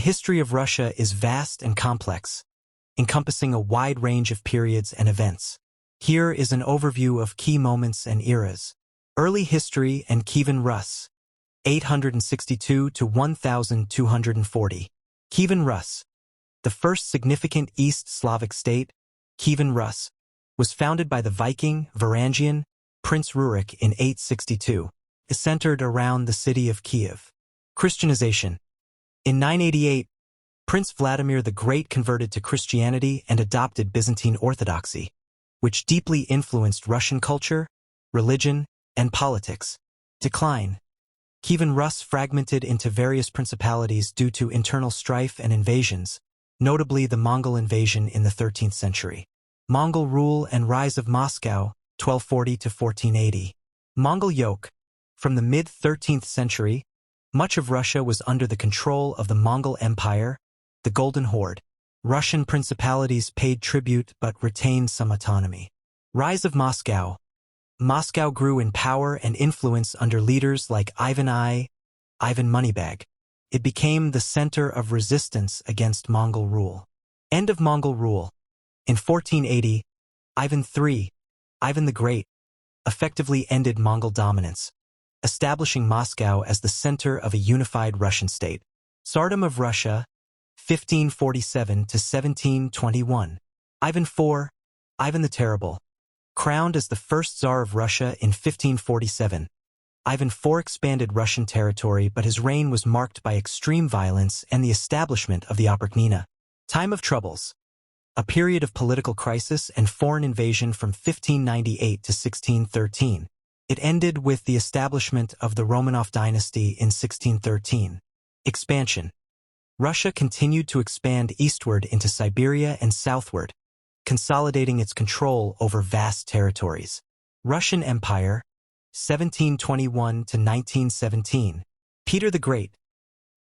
history of Russia is vast and complex, encompassing a wide range of periods and events. Here is an overview of key moments and eras. Early history and Kievan Rus, 862 to 1240. Kievan Rus, the first significant East Slavic state, Kievan Rus, was founded by the Viking, Varangian, Prince Rurik in 862. Is centered around the city of Kiev. Christianization. In 988, Prince Vladimir the Great converted to Christianity and adopted Byzantine Orthodoxy, which deeply influenced Russian culture, religion, and politics. Decline. Kievan Rus fragmented into various principalities due to internal strife and invasions, notably the Mongol invasion in the 13th century. Mongol rule and rise of Moscow, 1240 to 1480. Mongol yoke. From the mid-13th century, much of Russia was under the control of the Mongol Empire, the Golden Horde. Russian principalities paid tribute but retained some autonomy. Rise of Moscow. Moscow grew in power and influence under leaders like Ivan Moneybag. It became the center of resistance against Mongol rule. End of Mongol rule. In 1480, Ivan the Great, effectively ended Mongol dominance, establishing Moscow as the center of a unified Russian state. Tsardom of Russia, 1547 to 1721. Ivan the Terrible, crowned as the first Tsar of Russia in 1547. Ivan IV expanded Russian territory, but his reign was marked by extreme violence and the establishment of the Oprichnina. Time of Troubles. A period of political crisis and foreign invasion from 1598 to 1613. It ended with the establishment of the Romanov dynasty in 1613. Expansion. Russia continued to expand eastward into Siberia and southward, consolidating its control over vast territories. Russian Empire, 1721 to 1917. Peter the Great.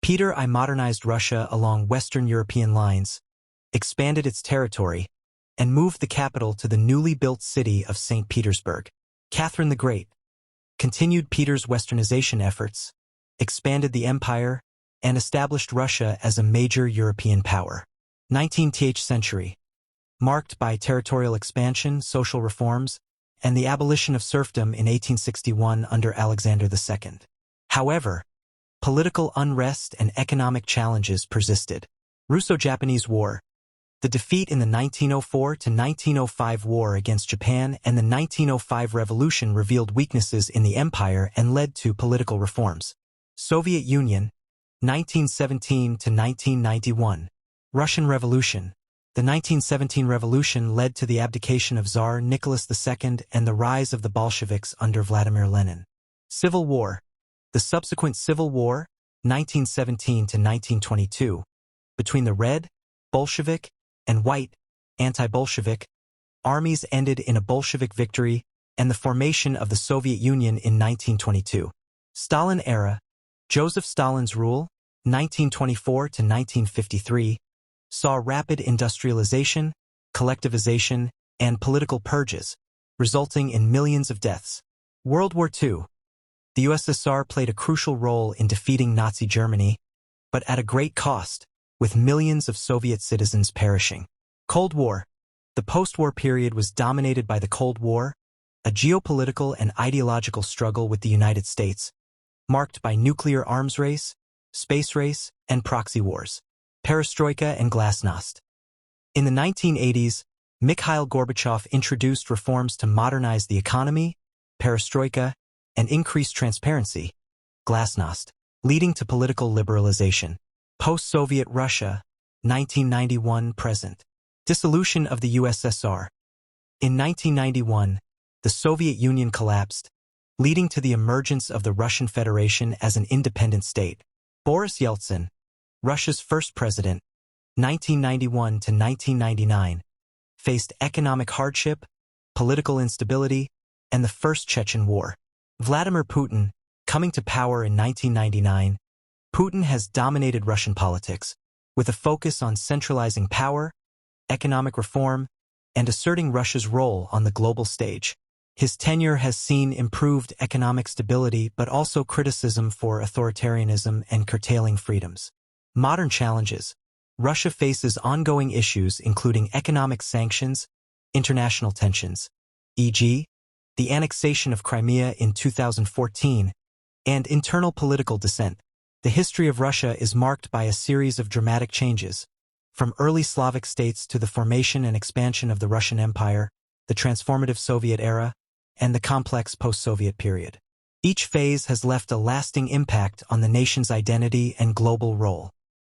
Peter I modernized Russia along Western European lines, expanded its territory, and moved the capital to the newly built city of St. Petersburg. Catherine the Great continued Peter's westernization efforts, expanded the empire, and established Russia as a major European power. 19th century, marked by territorial expansion, social reforms, and the abolition of serfdom in 1861 under Alexander II. However, political unrest and economic challenges persisted. Russo-Japanese War. The defeat in the 1904 to 1905 war against Japan and the 1905 revolution revealed weaknesses in the empire and led to political reforms. Soviet Union, 1917 to 1991. Russian Revolution. The 1917 revolution led to the abdication of Tsar Nicholas II and the rise of the Bolsheviks under Vladimir Lenin. Civil War. The subsequent Civil War, 1917 to 1922, between the Red, Bolshevik, and White, anti-Bolshevik, armies ended in a Bolshevik victory and the formation of the Soviet Union in 1922. Stalin era. Joseph Stalin's rule, 1924 to 1953, saw rapid industrialization, collectivization, and political purges, resulting in millions of deaths. World War II. The USSR played a crucial role in defeating Nazi Germany, but at a great cost, with millions of Soviet citizens perishing. Cold War. The post-war period was dominated by the Cold War, a geopolitical and ideological struggle with the United States, marked by nuclear arms race, space race, and proxy wars. Perestroika and Glasnost. In the 1980s, Mikhail Gorbachev introduced reforms to modernize the economy, perestroika, and increase transparency, Glasnost, leading to political liberalization. Post-Soviet Russia, 1991-present. Dissolution of the USSR. In 1991, the Soviet Union collapsed, leading to the emergence of the Russian Federation as an independent state. Boris Yeltsin, Russia's first president, 1991 to 1999, faced economic hardship, political instability, and the First Chechen War. Vladimir Putin, coming to power in 1999, Putin has dominated Russian politics, with a focus on centralizing power, economic reform, and asserting Russia's role on the global stage. His tenure has seen improved economic stability but also criticism for authoritarianism and curtailing freedoms. Modern challenges. Russia faces ongoing issues including economic sanctions, international tensions, e.g., the annexation of Crimea in 2014, and internal political dissent. The history of Russia is marked by a series of dramatic changes, from early Slavic states to the formation and expansion of the Russian Empire, the transformative Soviet era, and the complex post-Soviet period. Each phase has left a lasting impact on the nation's identity and global role.